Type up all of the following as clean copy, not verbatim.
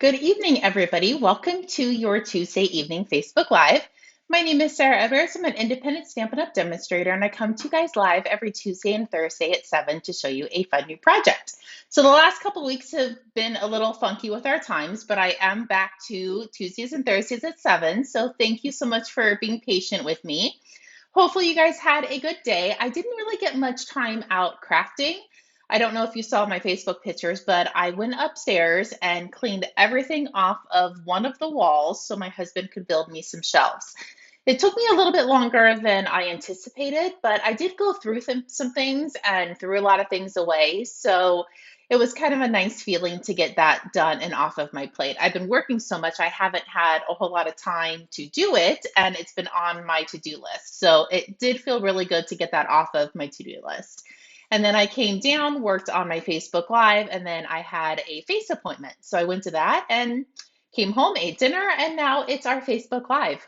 Good evening, everybody. Welcome to your Tuesday evening Facebook Live. My name is Sarah Evers. I'm an independent Stampin' Up! Demonstrator, and I come to you guys live every Tuesday and Thursday at 7 to show you a fun new project. So the last couple weeks have been a little funky with our times, but I am back to Tuesdays and Thursdays at 7. So thank you so much for being patient with me. Hopefully you guys had a good day. I didn't really get much time out crafting. I don't know if you saw my Facebook pictures, but I went upstairs and cleaned everything off of one of the walls so my husband could build me some shelves. It took me a little bit longer than I anticipated, but I did go through some things and threw a lot of things away. So it was kind of a nice feeling to get that done and off of my plate. I've been working so much, I haven't had a whole lot of time to do it, and it's been on my to-do list. So it did feel really good to get that off of my to-do list. And then I came down, worked on my Facebook Live, and then I had a face appointment. So I went to that and came home, ate dinner, and now it's our Facebook Live.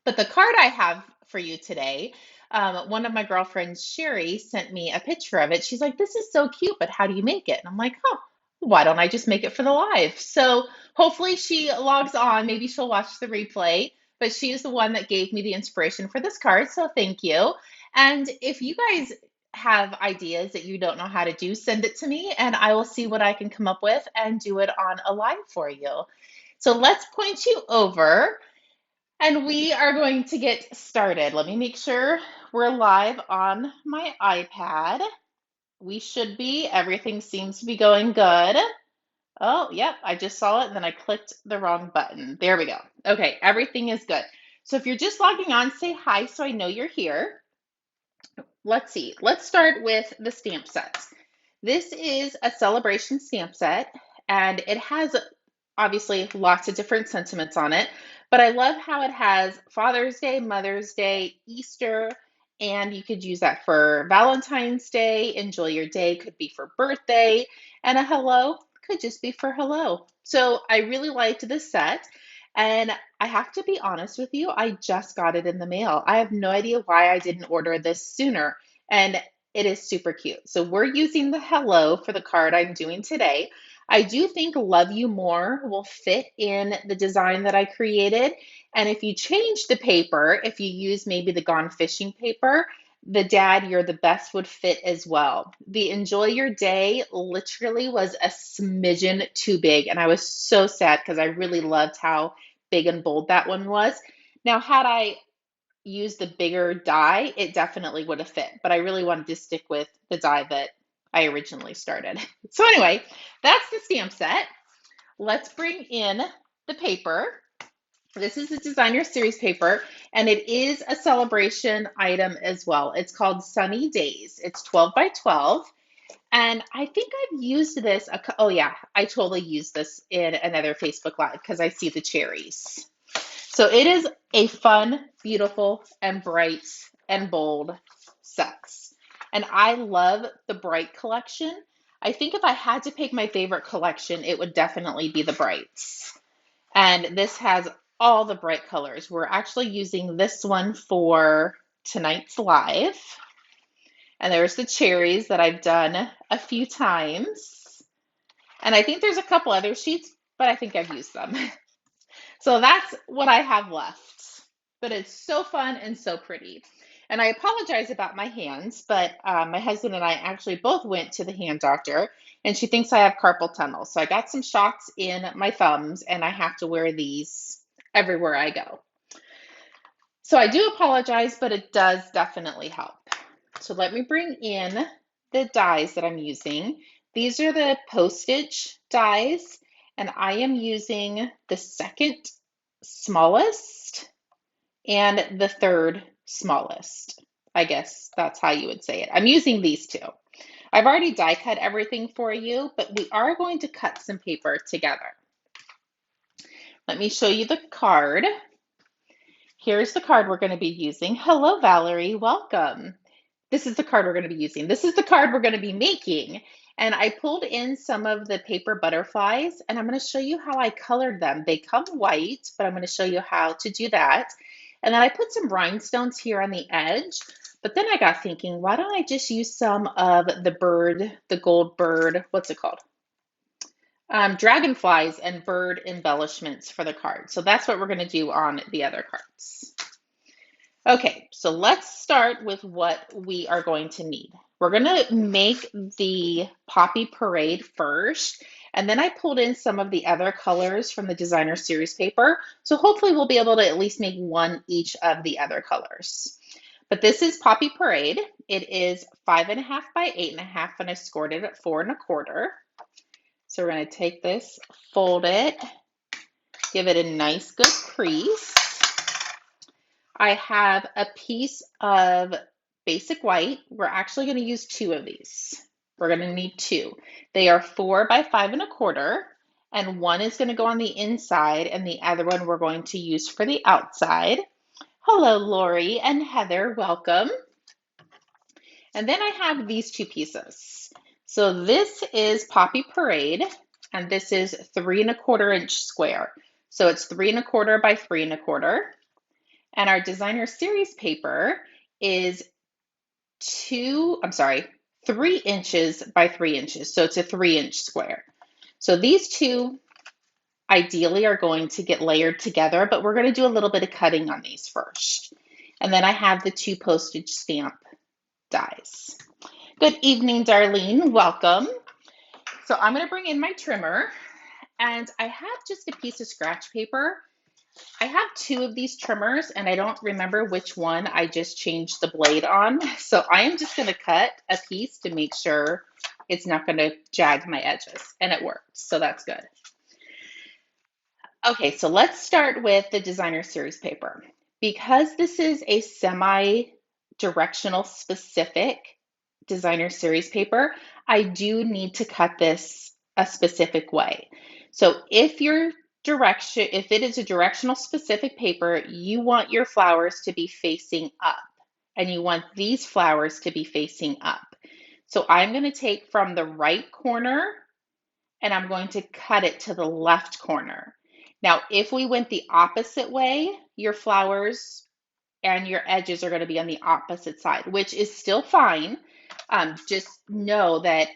But the card I have for you today, one of my girlfriends, Sherry, sent me a picture of it. She's like, "This is so cute, but how do you make it?" And I'm like, "Oh, why don't I just make it for the live?" So hopefully she logs on. Maybe she'll watch the replay. But she is the one that gave me the inspiration for this card. So thank you. And if you guys have ideas that you don't know how to do, send it to me and I will see what I can come up with and do it on a live for you. So let's point you over. And we are going to get started. Let me make sure we're live on my iPad. We should be. Everything seems to be going good. Oh, yep, I just saw it and then I clicked the wrong button. There we go. Okay, everything is good. So if you're just logging on, say hi so I know you're here. Let's see. Let's start with the stamp sets. This is a celebration stamp set and it has obviously lots of different sentiments on it, but I love how it has Father's Day, Mother's Day, Easter, and you could use that for Valentine's Day. Enjoy your day could be for birthday, and a hello could just be for hello. So I really liked this set. And I have to be honest with you, I just got it in the mail. I have no idea why I didn't order this sooner. And it is super cute. So we're using the hello for the card I'm doing today. I do think Love You More will fit in the design that I created. And if you change the paper, if you use maybe the Gone Fishing paper, the Dad, You're the Best would fit as well. The Enjoy Your Day literally was a smidgen too big. And I was so sad because I really loved how big and bold that one was. Now, had I used the bigger die, it definitely would have fit. But I really wanted to stick with the die that I originally started. So anyway, that's the stamp set. Let's bring in the paper. This is the designer series paper, and it is a celebration item as well. It's called Sunny Days. It's 12 by 12. And I think I've used this. Oh, yeah, I totally used this in another Facebook Live because I see the cherries. So it is a fun, beautiful, and bright and bold sets. And I love the bright collection. I think if I had to pick my favorite collection, it would definitely be the brights. And this has all the bright colors. We're actually using this one for tonight's live. And there's the cherries that I've done a few times. And I think there's a couple other sheets, but I think I've used them. So that's what I have left. But it's so fun and so pretty. And I apologize about my hands, but my husband and I actually both went to the hand doctor, and she thinks I have carpal tunnel. So I got some shots in my thumbs, and I have to wear these everywhere I go. So I do apologize, but it does definitely help. So let me bring in the dies that I'm using. These are the Postage dies, and I am using the second smallest and the third smallest. I guess that's how you would say it. I'm using these two. I've already die cut everything for you, but we are going to cut some paper together. Let me show you the card. Here's the card we're going to be using. Hello, Valerie. Welcome. This is the card we're going to be using. This is the card we're going to be making. And I pulled in some of the paper butterflies, and I'm going to show you how I colored them. They come white, but I'm going to show you how to do that. And then I put some rhinestones here on the edge. But then I got thinking, why don't I just use some of the bird, the gold bird, what's it called? dragonflies and bird embellishments for the card. So that's what we're going to do on the other cards. Okay, so let's start with what we are going to need. We're going to make the Poppy Parade first, and then I pulled in some of the other colors from the designer series paper. So hopefully we'll be able to at least make one each of the other colors. But this is Poppy Parade. It is 5.5 by 8.5, and I scored it at 4.25. So we're going to take this, fold it, give it a nice good crease. I have a piece of basic white. We're actually going to use two of these. We're going to need two. They are 4 by 5.25, and one is going to go on the inside, and the other one we're going to use for the outside. Hello, Lori and Heather, welcome. And then I have these two pieces. So this is Poppy Parade, and this is 3.25 inch square. So it's 3.25 by 3.25. And our designer series paper is 3 inches by 3 inches. So it's a 3-inch square. So these two ideally are going to get layered together, but we're going to do a little bit of cutting on these first. And then I have the two postage stamp dies. Good evening, Darlene. Welcome. So I'm going to bring in my trimmer, and I have just a piece of scratch paper. I have two of these trimmers, and I don't remember which one I just changed the blade on. So I am just going to cut a piece to make sure it's not going to jag my edges, and it worked. So that's good. Okay, so let's start with the designer series paper. Because this is a semi-directional specific designer series paper, I do need to cut this a specific way. So if it is a directional specific paper, you want your flowers to be facing up, and you want these flowers to be facing up. So I'm going to take from the right corner, and I'm going to cut it to the left corner. Now, if we went the opposite way, your flowers and your edges are going to be on the opposite side, which is still fine. Just know that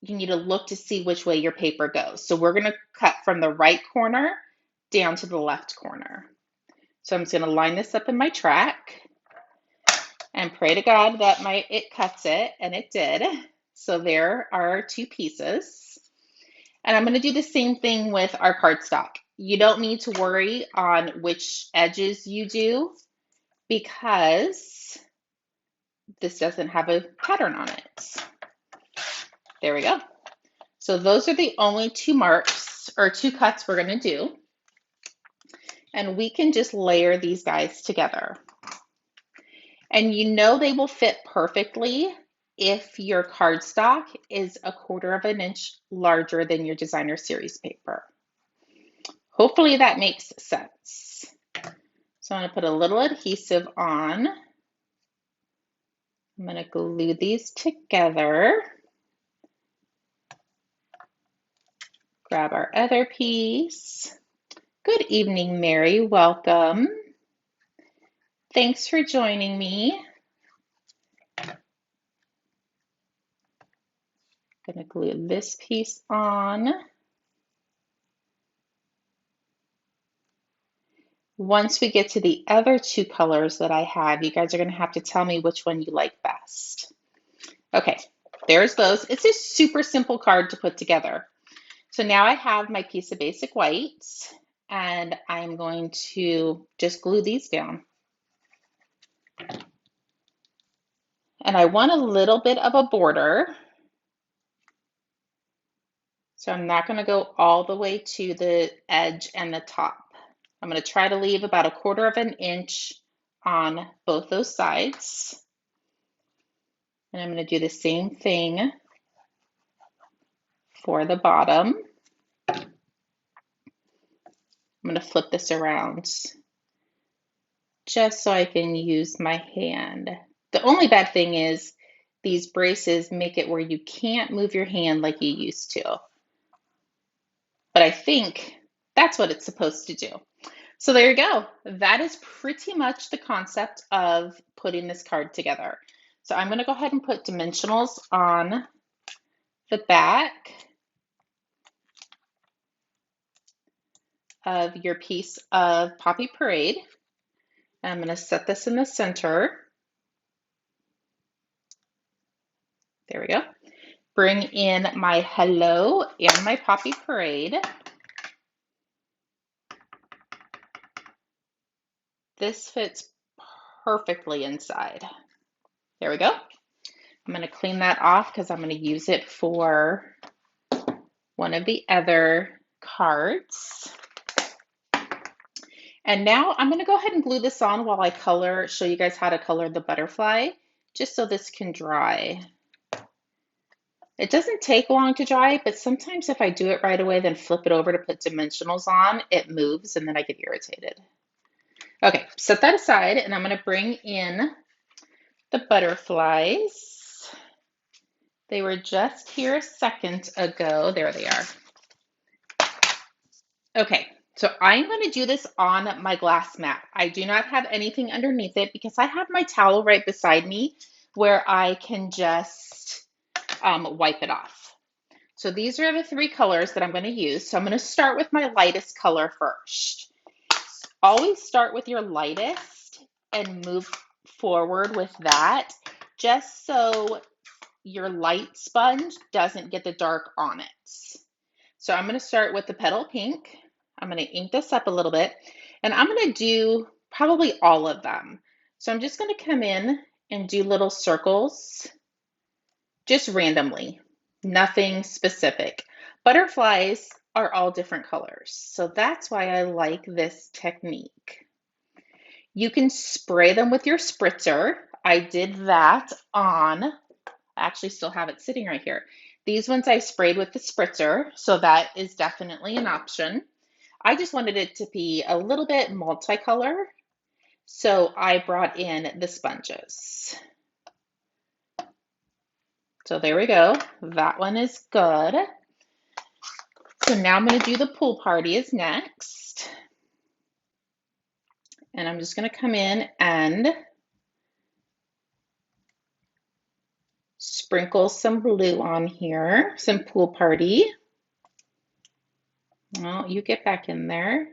you need to look to see which way your paper goes. So we're going to cut from the right corner down to the left corner. So I'm just going to line this up in my track and pray to God that it cuts it, and it did. So there are our two pieces. And I'm going to do the same thing with our cardstock. You don't need to worry on which edges you do because this doesn't have a pattern on it. There we go. So those are the only two marks or two cuts we're going to do. And we can just layer these guys together. And you know they will fit perfectly if your cardstock is 1/4 inch larger than your designer series paper. Hopefully that makes sense. So I'm going to put a little adhesive on. I'm going to glue these together. Grab our other piece. Good evening, Mary. Welcome. Thanks for joining me. I'm going to glue this piece on. Once we get to the other two colors that I have, you guys are going to have to tell me which one you like best. Okay, there's those. It's a super simple card to put together. So now I have my piece of basic white, and I'm going to just glue these down. And I want a little bit of a border. So I'm not going to go all the way to the edge and the top. I'm going to try to leave about 1/4 inch on both those sides. And I'm going to do the same thing for the bottom. I'm going to flip this around just so I can use my hand. The only bad thing is these braces make it where you can't move your hand like you used to. But I think that's what it's supposed to do. So there you go. That is pretty much the concept of putting this card together. So I'm going to go ahead and put dimensionals on the back. of your piece of Poppy Parade. I'm going to set this in the center. There we go. Bring in my hello and my Poppy Parade. This fits perfectly inside. There we go. I'm going to clean that off because I'm going to use it for one of the other cards. And now I'm going to go ahead and glue this on while I show you guys how to color the butterfly, just so this can dry. It doesn't take long to dry, but sometimes if I do it right away, then flip it over to put dimensionals on, it moves and then I get irritated. Okay, set that aside and I'm going to bring in the butterflies. They were just here a second ago. There they are. Okay, so I'm going to do this on my glass mat. I do not have anything underneath it because I have my towel right beside me where I can just wipe it off. So these are the three colors that I'm going to use. So I'm going to start with my lightest color first. Always start with your lightest and move forward with that, just so your light sponge doesn't get the dark on it. So I'm going to start with the petal pink. I'm going to ink this up a little bit, and I'm going to do probably all of them. So I'm just going to come in and do little circles, just randomly, nothing specific. Butterflies are all different colors, so that's why I like this technique. You can spray them with your spritzer. I did that on, I actually still have it sitting right here. These ones I sprayed with the spritzer, so that is definitely an option. I just wanted it to be a little bit multicolor, so I brought in the sponges. So there we go. That one is good. So now I'm going to do the pool party is next. And I'm just going to come in and sprinkle some blue on here, some pool party. Well, you get back in there.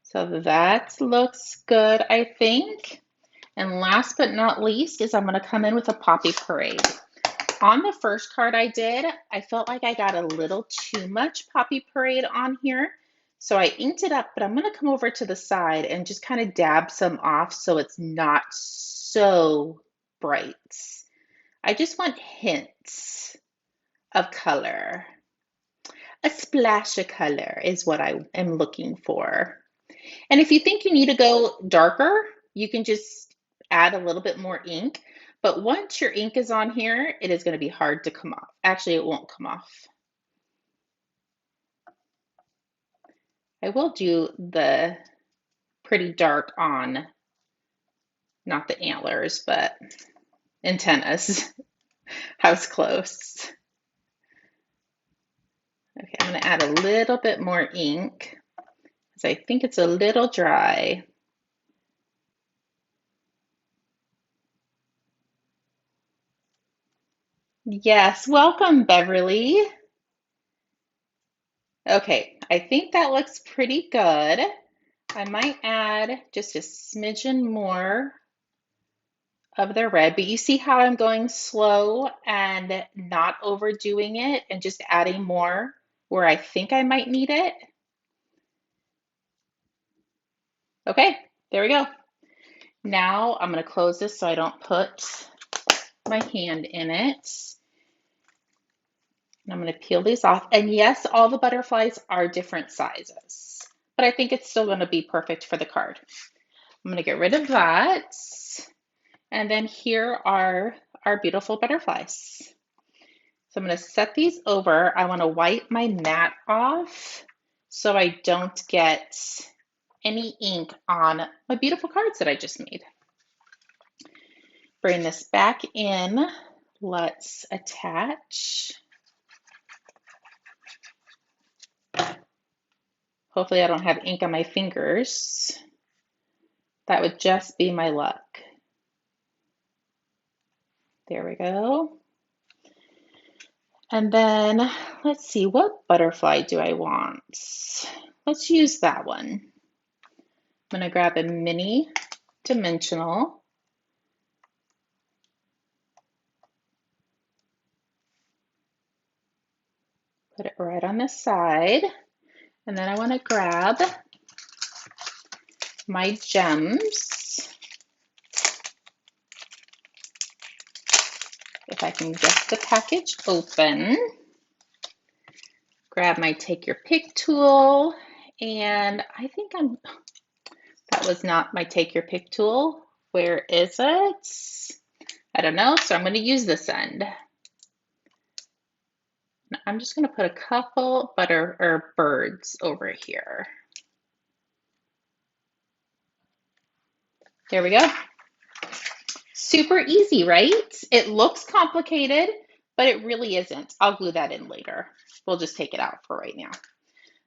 So that looks good, I think. And last but not least is I'm going to come in with a Poppy Parade. On the first card I did, I felt like I got a little too much Poppy Parade on here. So I inked it up, but I'm going to come over to the side and just kind of dab some off so it's not so bright. I just want hints of color. A splash of color is what I am looking for. And if you think you need to go darker, you can just add a little bit more ink. But once your ink is on here, it is going to be hard to come off. Actually, it won't come off. I will do the pretty dark on, not the antlers, but antennas. I was close. Okay, I'm going to add a little bit more ink because I think it's a little dry. Yes, welcome, Beverly. Okay, I think that looks pretty good. I might add just a smidgen more of the red, but you see how I'm going slow and not overdoing it and just adding more where I think I might need it. Okay, there we go. Now I'm going to close this so I don't put my hand in it. And I'm going to peel these off. And yes, all the butterflies are different sizes, but I think it's still going to be perfect for the card. I'm going to get rid of that. And then here are our beautiful butterflies. So I'm going to set these over. I want to wipe my mat off so I don't get any ink on my beautiful cards that I just made. Bring this back in. Let's attach. Hopefully I don't have ink on my fingers. That would just be my luck. There we go. And then let's see, what butterfly do I want? Let's use that one. I'm going to grab a mini dimensional. Put it right on the side. And then I want to grab my gems. If I can get the package open. Grab my take your pick tool. And I think that was not my take your pick tool. Where is it? I don't know, so I'm going to use this end. I'm just going to put a couple birds over here. There we go. Super easy, right? It looks complicated, but it really isn't. I'll glue that in later. We'll just take it out for right now.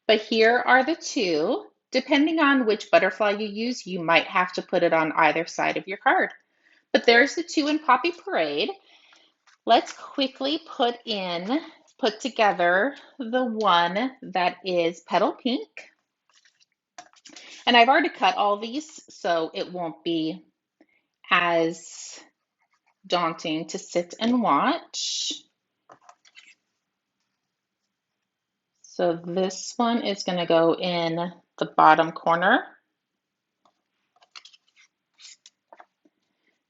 But here are the two. Depending on which butterfly you use, you might have to put it on either side of your card. But there's the two in Poppy Parade. Let's quickly put together the one that is petal pink. And I've already cut all these, so it won't be as daunting to sit and watch. So this one is going to go in the bottom corner.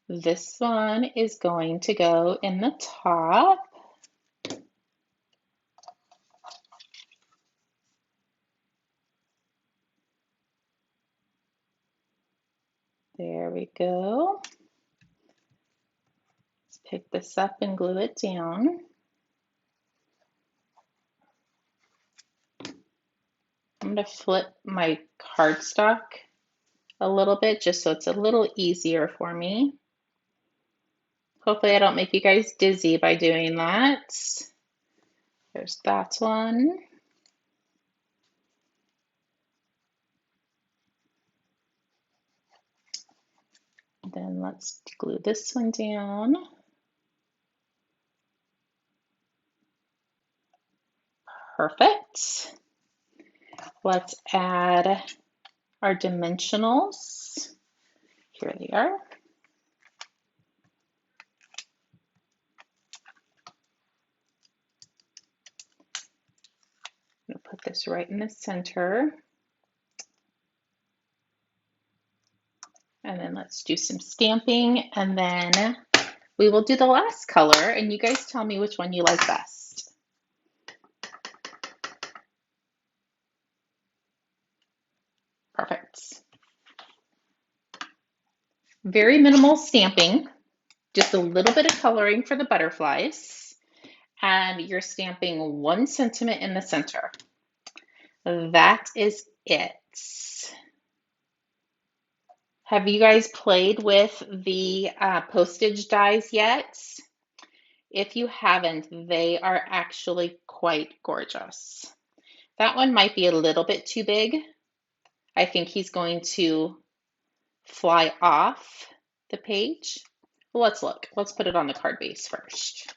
This one is going to go in the top. There we go. Let's pick this up and glue it down. I'm going to flip my cardstock a little bit just so it's a little easier for me. Hopefully I don't make you guys dizzy by doing that. There's that one. Then let's glue this one down. Perfect. Let's add our dimensionals. Here they are. I'm going to put this right in the center. And then let's do some stamping, and then we will do the last color, and you guys tell me which one you like best. Perfect. Very minimal stamping, just a little bit of coloring for the butterflies, and you're stamping 1 centimeter in the center. That is it. Have you guys played with the postage dies yet? If you haven't, they are actually quite gorgeous. That one might be a little bit too big. I think he's going to fly off the page. Well, let's look. Let's put it on the card base first.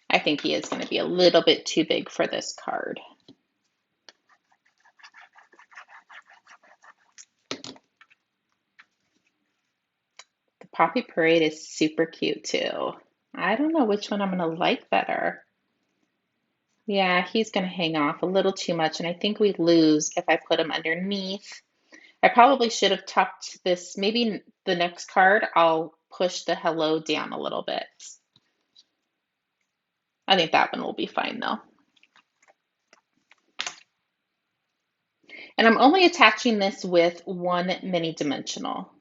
I think he is going to be a little bit too big for this card. The Poppy Parade is super cute too. I don't know which one I'm going to like better. Yeah, he's going to hang off a little too much, and I think we lose if I put him underneath. I probably should have tucked this, maybe the next card, I'll push the hello down a little bit. I think that one will be fine though. And I'm only attaching this with 1 mini dimensional.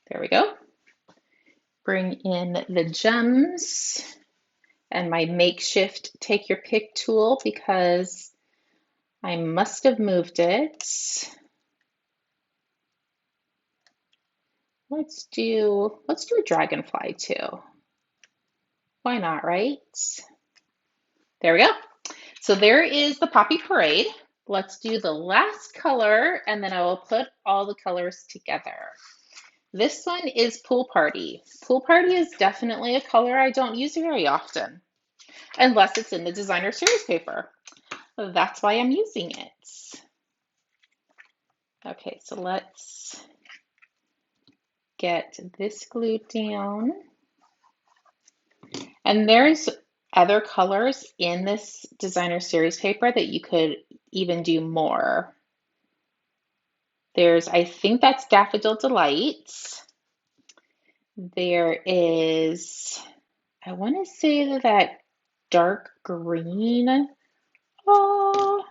There we go. Bring in the gems and my makeshift take your pick tool because I must have moved it. Let's do a dragonfly too. Why not, right? There we go. So there is the Poppy Parade. Let's do the last color and then I will put all the colors together. This one is Pool Party. Pool Party is definitely a color I don't use very often, unless it's in the designer series paper. That's why I'm using it. Okay, so let's get this glued down. And there's other colors in this designer series paper that you could even do more. There's, I think that's Daffodil Delight. There is, I want to say that dark green. Oh,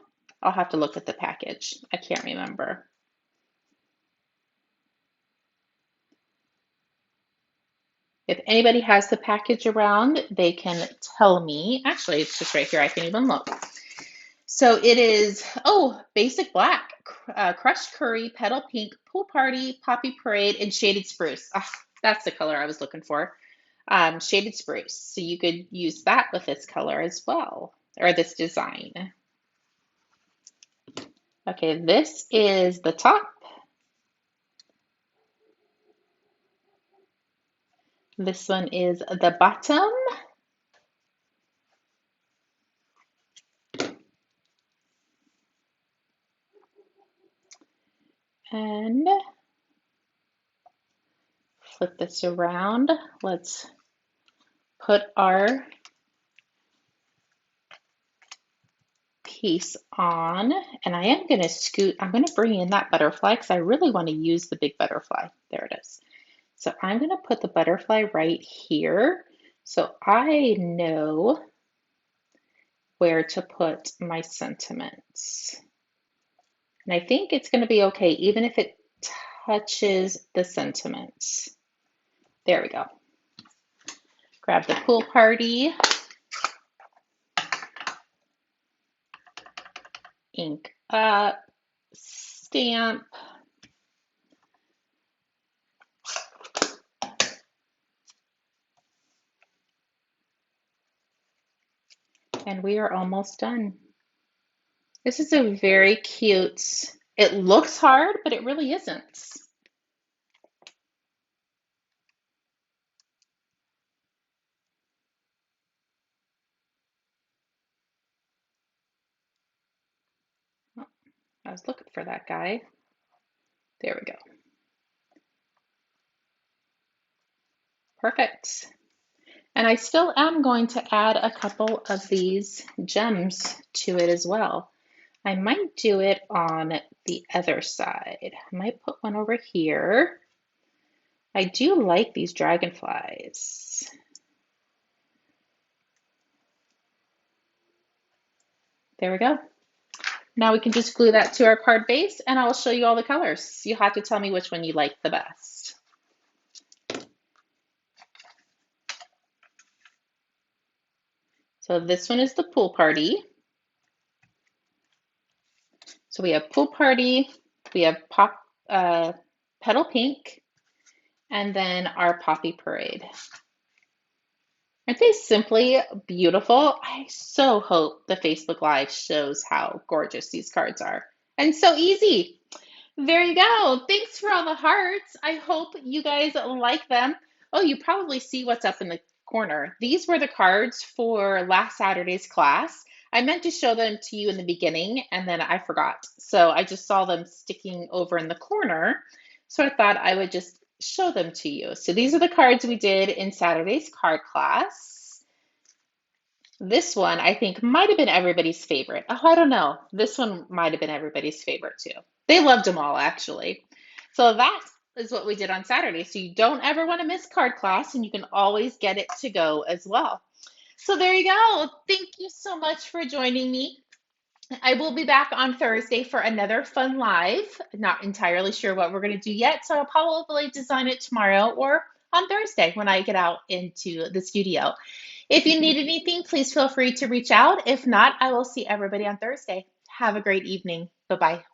I'll have to look at the package. I can't remember. If anybody has the package around, they can tell me. Actually, it's just right here. I can even look. So it is, oh, Basic Black, Crushed Curry, Petal Pink, Pool Party, Poppy Parade, and Shaded Spruce. Oh, that's the color I was looking for. Shaded Spruce. So you could use that with this color as well, or this design. Okay, this is the top. This one is the bottom. And flip this around. Let's put our piece on. And I am going to scoot, I'm going to bring in that butterfly because I really want to use the big butterfly. There it is. So I'm going to put the butterfly right here. So I know where to put my sentiments. And I think it's going to be okay, even if it touches the sentiments. There we go. Grab the Pool Party, ink up, stamp, and we are almost done. This is a very cute, it looks hard, but it really isn't. Oh, I was looking for that guy. There we go. Perfect. And I still am going to add a couple of these gems to it as well. I might do it on the other side. I might put one over here. I do like these dragonflies. There we go. Now we can just glue that to our card base and I will show you all the colors. You'll have to tell me which one you like the best. So this one is the Pool Party. So we have Pool Party, we have Petal Pink, and then our Poppy Parade. Aren't they simply beautiful? I so hope the Facebook Live shows how gorgeous these cards are. And so easy. There you go. Thanks for all the hearts. I hope you guys like them. Oh, you probably see what's up in the corner. These were the cards for last Saturday's class. I meant to show them to you in the beginning and then I forgot. So I just saw them sticking over in the corner. So I thought I would just show them to you. So these are the cards we did in Saturday's card class. This one I think might have been everybody's favorite. Oh, I don't know. This one might have been everybody's favorite too. They loved them all actually. So that is what we did on Saturday. So you don't ever want to miss card class and you can always get it to go as well. So there you go. Thank you so much for joining me. I will be back on Thursday for another fun live. Not entirely sure what we're going to do yet, so I'll probably design it tomorrow or on Thursday when I get out into the studio. If you need anything, please feel free to reach out. If not, I will see everybody on Thursday. Have a great evening. Bye-bye.